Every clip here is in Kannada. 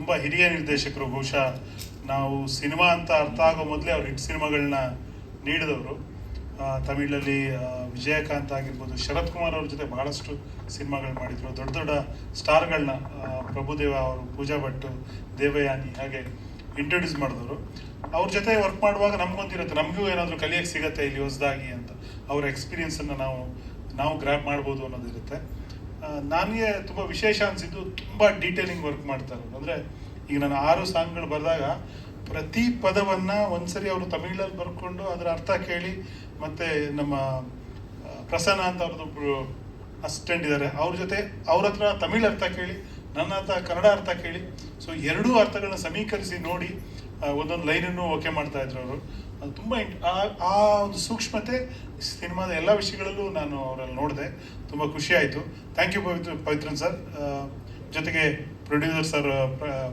ತುಂಬ ಹಿರಿಯ ನಿರ್ದೇಶಕರು. ಬಹುಶಃ ನಾವು ಸಿನಿಮಾ ಅಂತ ಅರ್ಥ ಆಗೋ ಮೊದಲೇ ಅವ್ರು ಹಿಟ್ ಸಿನಿಮಾಗಳನ್ನ ನೀಡಿದವರು. ತಮಿಳಲ್ಲಿ ವಿಜಯಕಾಂತ್ ಆಗಿರ್ಬೋದು, ಶರತ್ ಕುಮಾರ್ ಅವ್ರ ಜೊತೆ ಬಹಳಷ್ಟು ಸಿನಿಮಾಗಳು ಮಾಡಿದರು. ದೊಡ್ಡ ದೊಡ್ಡ ಸ್ಟಾರ್ಗಳನ್ನ ಪ್ರಭುದೇವ ಅವರು, ಪೂಜಾ ಭಟ್, ದೇವಯಾನಿ ಹಾಗೆ ಇಂಟ್ರೊಡ್ಯೂಸ್ ಮಾಡಿದವರು. ಅವ್ರ ಜೊತೆ ವರ್ಕ್ ಮಾಡುವಾಗ ನಮ್ಗೊಂದಿರುತ್ತೆ, ನಮಗೂ ಏನಾದರೂ ಕಲಿಯೋಕ್ಕೆ ಸಿಗತ್ತೆ ಇಲ್ಲಿ ಹೊಸದಾಗಿ ಅಂತ. ಅವರ ಎಕ್ಸ್ಪೀರಿಯನ್ಸನ್ನು ನಾವು ಗ್ರ್ಯಾಪ್ ಮಾಡ್ಬೋದು ಅನ್ನೋದಿರುತ್ತೆ. ನನಗೆ ತುಂಬ ವಿಶೇಷ ಅನಿಸಿದ್ದು ತುಂಬ ಡೀಟೇಲಿಂಗ್ ವರ್ಕ್ ಮಾಡ್ತಾರೆ. ಅಂದರೆ ಈಗ ನಾನು 6 ಸಾಂಗ್ಗಳು ಬರೆದಾಗ ಪ್ರತಿ ಪದವನ್ನು ಒಂದ್ಸರಿ ಅವರು ತಮಿಳಲ್ಲಿ ಬರ್ಕೊಂಡು ಅದರ ಅರ್ಥ ಕೇಳಿ, ಮತ್ತು ನಮ್ಮ ಪ್ರಸನ್ನ ಅಂತ ಅವ್ರದ್ದೊಬ್ರು ಅಸಿಸ್ಟೆಂಟ್ ಇದ್ದಾರೆ, ಅವ್ರ ಜೊತೆ ಅವ್ರ ಹತ್ರ ತಮಿಳ್ ಅರ್ಥ ಕೇಳಿ, ನನ್ನ ಹತ್ರ ಕನ್ನಡ ಅರ್ಥ ಕೇಳಿ, ಸೊ ಎರಡೂ ಅರ್ಥಗಳನ್ನ ಸಮೀಕರಿಸಿ ನೋಡಿ ಒಂದೊಂದು ಲೈನನ್ನು ಓಕೆ ಮಾಡ್ತಾ ಇದ್ರು ಅವರು. ಅದು ತುಂಬ ಆ ಒಂದು ಸೂಕ್ಷ್ಮತೆ ಸಿನಿಮಾದ ಎಲ್ಲ ವಿಷಯಗಳಲ್ಲೂ ನಾನು ಅವರಲ್ಲಿ ನೋಡಿದೆ. ತುಂಬ ಖುಷಿ ಆಯಿತು. Thank you Pavithran sir. ಜೊತೆಗೆ ಪ್ರೊಡ್ಯೂಸರ್ ಸರ್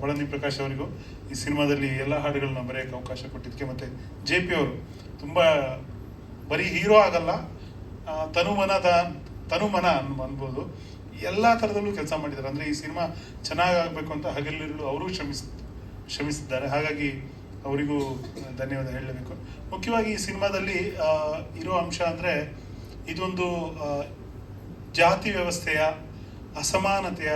ಬಳಂದಿ ಪ್ರಕಾಶ್ ಅವರಿಗೂ ಈ ಸಿನಿಮಾದಲ್ಲಿ ಎಲ್ಲ ಹಾಡುಗಳನ್ನ ಬರೆಯೋಕ್ಕೆ ಅವಕಾಶ ಕೊಟ್ಟಿದ್ದಕ್ಕೆ, ಮತ್ತು JP ಅವರು ತುಂಬ ಬರೀ ಹೀರೋ ಆಗಲ್ಲ, ತನು ಮನ ಅನ್ಬೋದು, ಎಲ್ಲ ಥರದಲ್ಲೂ ಕೆಲಸ ಮಾಡಿದ್ದಾರೆ. ಅಂದರೆ ಈ ಸಿನಿಮಾ ಚೆನ್ನಾಗಾಗಬೇಕು ಅಂತ ಹಗಲಿರುಳು ಅವರೂ ಶ್ರಮಿಸಿದ್ದಾರೆ. ಹಾಗಾಗಿ ಅವರಿಗೂ ಧನ್ಯವಾದ ಹೇಳಬೇಕು. ಮುಖ್ಯವಾಗಿ ಈ ಸಿನಿಮಾದಲ್ಲಿ ಇರೋ ಅಂಶ ಅಂದರೆ ಇದೊಂದು ಜಾತಿ ವ್ಯವಸ್ಥೆಯ ಅಸಮಾನತೆಯ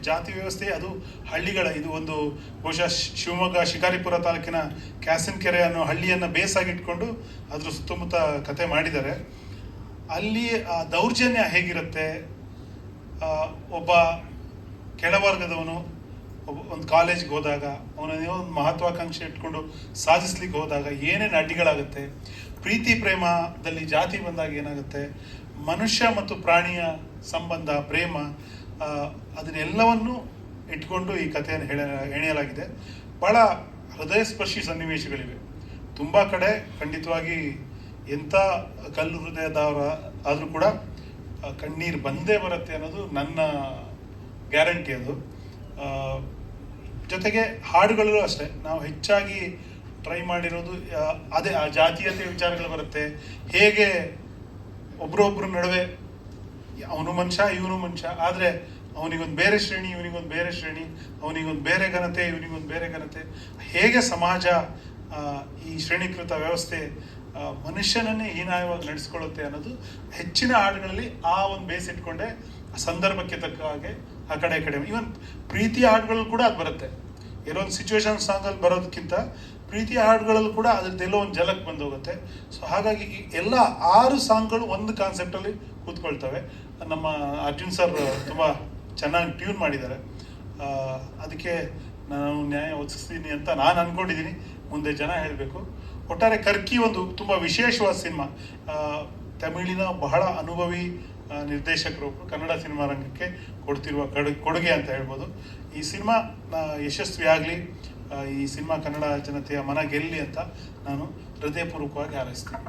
ಜಾತಿ ವ್ಯವಸ್ಥೆ, ಅದು ಹಳ್ಳಿಗಳ, ಇದು ಒಂದು ಬಹುಶಃ ಶಿವಮೊಗ್ಗ ಶಿಕಾರಿಪುರ ತಾಲೂಕಿನ ಕ್ಯಾಸನ್ಕೆರೆ ಅನ್ನೋ ಹಳ್ಳಿಯನ್ನು ಬೇಸಾಗಿಟ್ಕೊಂಡು ಅದ್ರ ಸುತ್ತಮುತ್ತ ಕತೆ ಮಾಡಿದ್ದಾರೆ. ಅಲ್ಲಿ ದೌರ್ಜನ್ಯ ಹೇಗಿರುತ್ತೆ, ಒಬ್ಬ ಕೆಳವರ್ಗದವನು ಒಂದು ಕಾಲೇಜ್ಗೆ ಹೋದಾಗ ಅವನೇನೋ ಒಂದು ಮಹತ್ವಾಕಾಂಕ್ಷೆ ಇಟ್ಕೊಂಡು ಸಾಧಿಸ್ಲಿಕ್ಕೆ ಹೋದಾಗ ಏನೇನು ಅಡ್ಡಿಗಳಾಗುತ್ತೆ, ಪ್ರೀತಿ ಪ್ರೇಮದಲ್ಲಿ ಜಾತಿ ಬಂದಾಗ ಏನಾಗುತ್ತೆ, ಮನುಷ್ಯ ಮತ್ತು ಪ್ರಾಣಿಯ ಸಂಬಂಧ, ಪ್ರೇಮ, ಅದನ್ನೆಲ್ಲವನ್ನು ಇಟ್ಕೊಂಡು ಈ ಕಥೆಯನ್ನು ಹೆಣೆಯಲಾಗಿದೆ. ಭಾಳ ಹೃದಯಸ್ಪರ್ಶಿ ಸನ್ನಿವೇಶಗಳಿವೆ. ತುಂಬ ಕಡೆ ಖಂಡಿತವಾಗಿ ಎಂಥ ಕಲ್ಲು ಹೃದಯದವರ ಆದರೂ ಕೂಡ ಕಣ್ಣೀರು ಬಂದೇ ಬರುತ್ತೆ ಅನ್ನೋದು ನನ್ನ ಗ್ಯಾರಂಟಿ. ಅದು ಜೊತೆಗೆ ಹಾಡುಗಳಲ್ಲೂ ಅಷ್ಟೇ ನಾವು ಹೆಚ್ಚಾಗಿ ಟ್ರೈ ಮಾಡಿರೋದು ಅದೇ ಆ ಜಾತೀಯತೆ ವಿಚಾರಗಳು ಬರುತ್ತೆ. ಹೇಗೆ ಒಬ್ರೊಬ್ರ ನಡುವೆ ಅವನು ಮನುಷ್ಯ ಇವನು ಮನುಷ್ಯ, ಆದರೆ ಅವನಿಗೊಂದು ಬೇರೆ ಶ್ರೇಣಿ, ಇವನಿಗೊಂದು ಬೇರೆ ಶ್ರೇಣಿ, ಅವನಿಗೊಂದು ಬೇರೆ ಘನತೆ, ಇವನಿಗೊಂದು ಬೇರೆ ಘನತೆ, ಹೇಗೆ ಸಮಾಜ ಈ ಶ್ರೇಣೀಕೃತ ವ್ಯವಸ್ಥೆ ಮನುಷ್ಯನನ್ನೇ ಹೀನಾಯವಾಗಿ ನಡೆಸ್ಕೊಳ್ಳುತ್ತೆ ಅನ್ನೋದು ಹೆಚ್ಚಿನ ಹಾಡುಗಳಲ್ಲಿ ಆ ಒಂದು ಬೇಸ್ ಇಟ್ಕೊಂಡೆ ಸಂದರ್ಭಕ್ಕೆ ತಕ್ಕ ಹಾಗೆ ಆ ಕಡೆ ಈವನ್ ಪ್ರೀತಿಯ ಹಾಡುಗಳು ಕೂಡ ಅದು ಬರುತ್ತೆ. ಏನೋ ಒಂದು ಸಿಚುವೇಶನ್ ಸಾಂಗಲ್ಲಿ ಬರೋದಕ್ಕಿಂತ ಪ್ರೀತಿಯ ಹಾಡುಗಳಲ್ಲೂ ಕೂಡ ಅದ್ರದ್ದೆಲ್ಲೋ ಒಂದು ಜಲಕ್ಕೆ ಬಂದು ಹೋಗುತ್ತೆ. ಸೊ ಹಾಗಾಗಿ ಎಲ್ಲ 6 ಸಾಂಗ್ಗಳು ಒಂದು ಕಾನ್ಸೆಪ್ಟಲ್ಲಿ ಕೂತ್ಕೊಳ್ತವೆ. ನಮ್ಮ ಅರ್ಜುನ್ ಸರ್ ತುಂಬ ಚೆನ್ನಾಗಿ ಟ್ಯೂನ್ ಮಾಡಿದ್ದಾರೆ. ಅದಕ್ಕೆ ನಾನು ನ್ಯಾಯ ಒದಗಿಸ್ತೀನಿ ಅಂತ ನಾನು ಅಂದ್ಕೊಂಡಿದ್ದೀನಿ. ಮುಂದೆ ಜನ ಹೇಳಬೇಕು. ಒಟ್ಟಾರೆ ಕರ್ಕಿ ಒಂದು ತುಂಬ ವಿಶೇಷವಾದ ಸಿನಿಮಾ. ತಮಿಳಿನ ಬಹಳ ಅನುಭವಿ ನಿರ್ದೇಶಕರು ಕನ್ನಡ ಸಿನಿಮಾ ರಂಗಕ್ಕೆ ಕೊಡ್ತಿರುವ ಕೊಡುಗೆ ಅಂತ ಹೇಳ್ಬೋದು. ಈ ಸಿನಿಮಾ ಯಶಸ್ವಿ ಆಗಲಿ, ಈ ಸಿನಿಮಾ ಕನ್ನಡ ಜನತೆಯ ಮನ ಗೆಲ್ಲಿ ಅಂತ ನಾನು ಹೃದಯಪೂರ್ವಕವಾಗಿ ಹಾರೈಸ್ತೀನಿ.